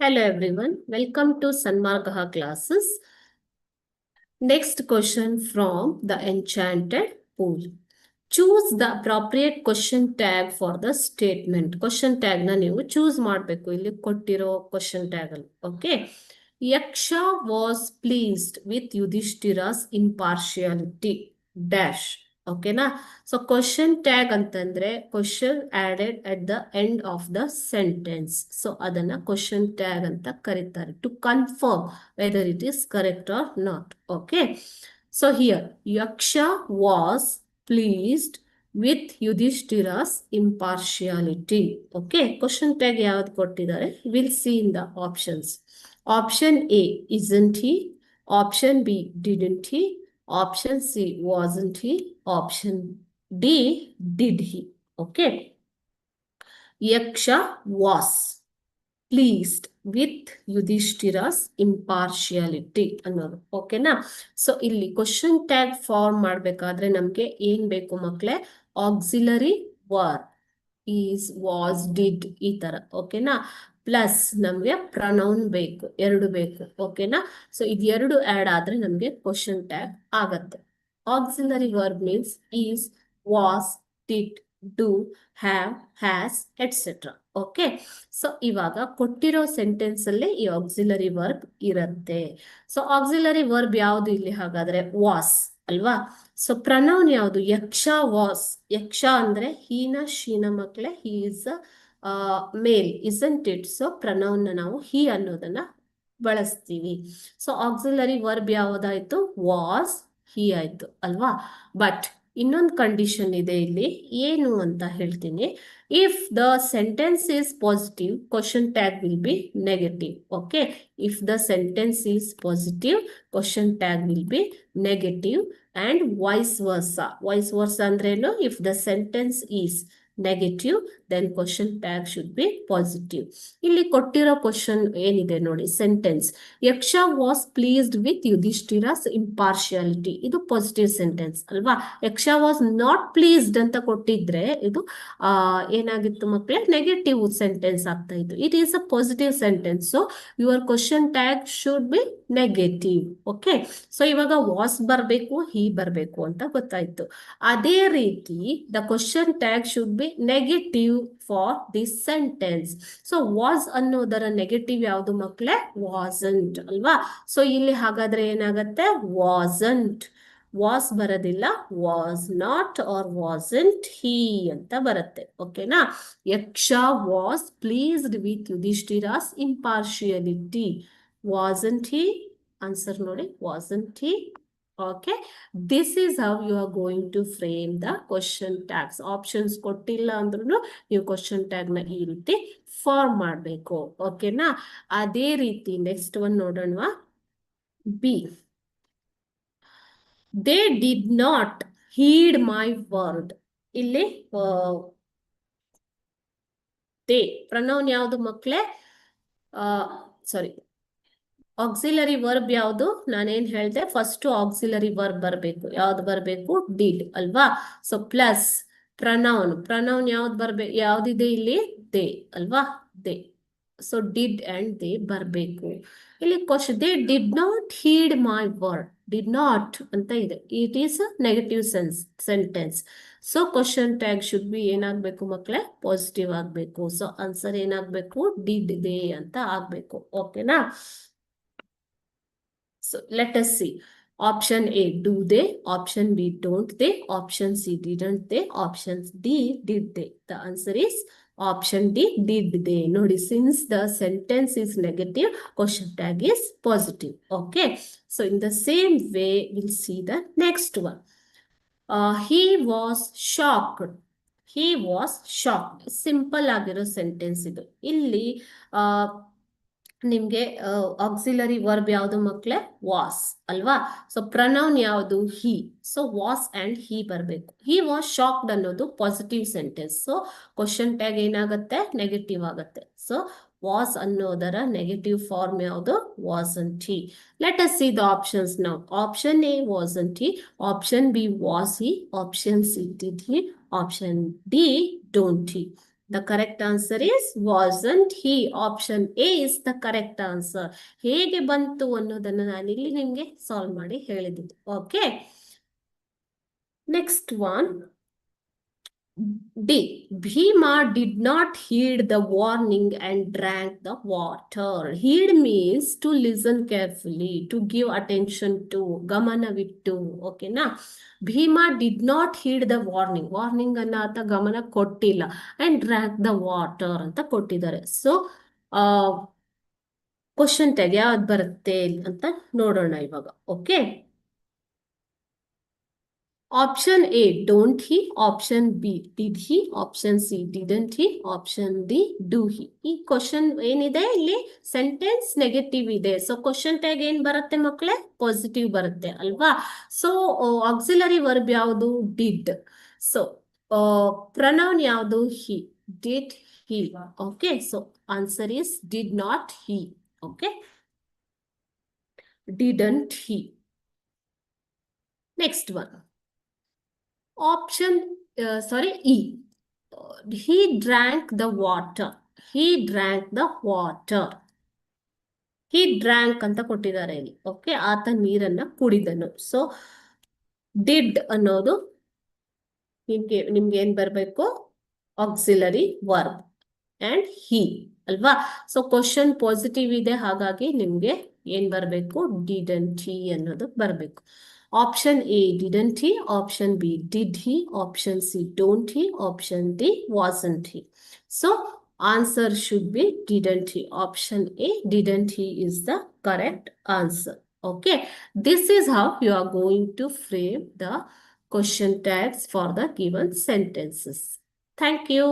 Hello everyone, welcome to Sanmargaha classes. Next question from the Enchanted Pool. Choose the appropriate question tag for the statement. Question tag na ನೀವು choose ಮಾಡಬೇಕು ಇಲ್ಲಿ ಕೊಟ್ಟಿರೋ question tag ಅಲ್ಲಿ. Okay. Yaksha was pleased with Yudhishthira's impartiality. Dash. ಓಕೆನಾ so question tag ಅಂತಂದ್ರೆ question added at the end of the sentence so ಅದನ್ನ question tag ಅಂತ ಕರೀತಾರೆ to confirm whether it is correct or not okay so here Yaksha was pleased with Yudhishthira's impartiality okay question tag ಯಾವ್ದು ಕೊಟ್ಟಿದ್ದಾರೆ will see in the options option A isn't he option B didn't he option C wasn't he option D did he okay Yaksha was pleased with Yudhishthira's impartiality ಅನ್ನೋದು ಓಕೆನಾ so ಇಲ್ಲಿ question tag form ಮಾಡ್ಬೇಕಾದ್ರೆ ನಮ್ಗೆ ಏನ್ ಬೇಕು ಮಕ್ಳೇ auxiliary verb is was did ಈ ತರ ಓಕೆನಾ ಪ್ಲಸ್ ನಮ್ಗೆ ಪ್ರನೌನ್ ಬೇಕು ಎರಡು ಬೇಕು ಓಕೆನಾ ಸೊ ಇದು ಎರಡು ಆಡ್ ಆದ್ರೆ ನಮ್ಗೆ ಕ್ವಶನ್ ಟ್ಯಾಗ್ ಆಗತ್ತೆ auxiliary verb means is was did do have has et cetera okay so ಇವಾಗ ಕೊಟ್ಟಿರೋ ಸೆಂಟೆನ್ಸ್ ಅಲ್ಲಿ ಈ ಆಕ್ಸಿಲರಿ ವರ್ಬ್ ಇರುತ್ತೆ ಸೊ ಆಕ್ಸಿಲರಿ ವರ್ಬ್ ಯಾವುದು ಇಲ್ಲಿ ಹಾಗಾದ್ರೆ ವಾಸ್ ಅಲ್ವಾ ಸೊ ಪ್ರನೌನ್ ಯಾವುದು ಯಕ್ಷ ವಾಸ್ ಯಕ್ಷ ಅಂದ್ರೆ ಹೀನ ಶೀನ ಮಕ್ಳೆ he is male isn't it so pronoun ನಾವು ಹಿ ಅನ್ನೋದನ್ನ ಬಳಸ್ತೀವಿ ಸೊ ಆಕ್ಸಿಲರಿ ವರ್ಬ್ ಯಾವುದಾಯ್ತು ವಾಸ್ ಹಿ ಆಯ್ತು ಅಲ್ವಾ ಬಟ್ ಇನ್ನೊಂದು ಕಂಡೀಷನ್ ಇದೆ ಇಲ್ಲಿ ಏನು ಅಂತ ಹೇಳ್ತೀನಿ if the sentence is positive question tag will be negative okay if the sentence is positive question tag will be negative and vice versa ಅಂದ್ರೇನು if the sentence is negative then question tag should be positive ಇಲ್ಲಿ ಕೊಟ್ಟಿರೋ question ಏನಿದೆ ನೋಡಿ sentence Yaksha was pleased with Yudhishthira's impartiality ಇದು positive sentence ಅಲ್ವಾ ಯಕ್ಷ was not pleased ಅಂತ ಕೊಟ್ಟಿದ್ರೆ ಇದು ಏನಾಗಿತ್ತು ಮಕ್ಕಳೇ ನೆಗೆಟಿವ್ ಸೆಂಟೆನ್ಸ್ ಆಗ್ತಾ ಇತ್ತು it is a positive sentence so your question tag should be negative okay so ಇವಾಗ ವಾಸ್ ಬರಬೇಕು ಹಿ ಬರಬೇಕು ಅಂತ ಗೊತ್ತಾಯ್ತು ಅದೇ ರೀತಿ the question tag should be negative for this sentence so was ಅನ್ನೋದರ ನೆಗೆಟಿವ್ ಯಾವುದು ಮಕ್ಕಳೇ ವಾಸಂಟ್ ಅಲ್ವಾ ಸೊ ಇಲ್ಲಿ ಹಾಗಾದ್ರೆ ಏನಾಗತ್ತೆ ವಾಸಂಟ್ ವಾಸ್ ಬರೋದಿಲ್ಲ was not or wasn't he ಅಂತ ಬರುತ್ತೆ ಓಕೆನಾ Yaksha was pleased with Yudhishthira's impartiality wasn't he answer ನೋಡಿ wasn't he okay this is how you are going to frame the question tags options ಕೊಟ್ಟಿಲ್ಲ ಅಂದ್ರೂ ನೀವು ಕ್ವಶನ್ ಟ್ಯಾಗ್ ನ ಈ ರೀತಿ ಫಾರ್ಮ್ ಮಾಡಬೇಕು ಓಕೆನಾ ಅದೇ ರೀತಿ ನೆಕ್ಸ್ಟ್ ಒನ್ ನೋಡೋಣ B they did not heed my word ಇಲ್ಲಿ ದೇ ಪ್ರನೌನ್ ಯಾವುದು ಮಕ್ಕಳೇ ಸಾರಿ ಆಕ್ಸಿಲರಿ ವರ್ಬ್ ಯಾವುದು ನಾನೇನ್ ಹೇಳ್ದೆ ಫಸ್ಟ್ ಆಕ್ಸಿಲರಿ ವರ್ಬ್ ಬರಬೇಕು ಯಾವ್ದು ಬರಬೇಕು ಡಿಡ್ ಅಲ್ವಾ ಸೊ ಪ್ಲಸ್ ಪ್ರನೌನ್ ಯಾವ್ದು ಬರ್ಬೇಕು ಯಾವ್ದಿದೆ ಇಲ್ಲಿ ದೇ ಅಲ್ವಾ they so did and they ಬರಬೇಕು ಇಲ್ಲಿ question they did not heed my word did not ಅಂತ ಇದೆ it is negative sentence so question tag should be ಏನಾಗ್ಬೇಕು ಮಕ್ಕಳೇ ಪಾಸಿಟಿವ್ ಆಗ್ಬೇಕು ಸೊ ಆನ್ಸರ್ ಏನಾಗ್ಬೇಕು ಡಿಡ್ ದೇ ಅಂತ ಆಗ್ಬೇಕು ಓಕೆನಾ So let us see. Option A, do they? Option B, don't they? Option C, didn't they? Option D, did they? The answer is option D, did they. Nodi, since the sentence is negative, question tag is positive. Okay. So in the same way, we'll see the next one. He was shocked. He was shocked. Simple agiro sentence idu. Illi ನಿಮ್ಗೆ auxiliary verb ಯಾವುದು ಮಕ್ಕಳೇ was ಅಲ್ವಾ so pronoun ಯಾವುದು ಹಿ so was and he ಬರಬೇಕು he was shocked ಅನ್ನೋದು positive sentence so question tag ಏನಾಗುತ್ತೆ negative ಆಗುತ್ತೆ so was ಅನ್ನೋದರ ನೆಗೆಟಿವ್ ಫಾರ್ಮ್ ಯಾವುದು wasn't he let us see the options now option A wasn't he option B was he option C did he option D don't he The correct answer is wasn't he. Option A is the correct answer. ಹೇಗೆ ಬಂತು ಅನ್ನೋದನ್ನು ನಾನಿಲ್ಲಿ ನಿಮಗೆ solve ಮಾಡಿ ಹೇಳಿದ್ದು. Okay, next one. D. Bhima did not heed the warning and drank the water. Heed means to listen carefully, to give attention to, gamanavittu. Okay na? Bhima did not heed the warning. Warning anna ata gamana kottilla and drank the water anta kottidare. So, question tag ಯಾವ್ದು ಬರುತ್ತೆ ಅಂತ ನೋಡೋಣ ಇವಾಗ. Okay, option A don't he, option B did he, option C didn't he, option D do he. ಈ question ಏನಿದೆ ಇಲ್ಲಿ sentence negative ಇದೆ. So question tag ಏನ್ ಬರುತ್ತೆ ಮಕ್ಕಳೇ? ಪಾಸಿಟಿವ್ ಬರುತ್ತೆ ಅಲ್ವಾ? ಸೊ ಆಕ್ಸಿಲರಿ ವರ್ಬ್ ಯಾವುದು? ಡಿಡ್. ಸೊ ಪ್ರನೌನ್ ಯಾವುದು? He. Did he. Okay, so answer is did not he. Okay, didn't he. Next one, option E. He drank the water. He drank the water. He drank ಅಂತ ಕೊಟ್ಟಿದ್ದಾರೆ ಇಲ್ಲಿ. Okay, ಆತ ನೀರನ್ನ ಕುಡಿದನು. So did ಅನ್ನೋದು ನಿಮ್ಗೆ ಏನ್ ಬರಬೇಕು? ಆಕ್ಸಿಲರಿ ವರ್ಬ್ ಅಂಡ್ ಹಿ ಅಲ್ವಾ? ಸೊ ಕ್ವಶನ್ ಪಾಸಿಟಿವ್ ಇದೆ, ಹಾಗಾಗಿ ನಿಮ್ಗೆ ಏನ್ ಬರಬೇಕು? ಡಿಡಂಟ್ ಹಿ ಅನ್ನೋದು ಬರಬೇಕು. Option A didn't he, option B did he, option C don't he, option D wasn't he. So answer should be didn't he. Option A didn't he is the correct answer. Okay, this is how you are going to frame the question tags for the given sentences. Thank you.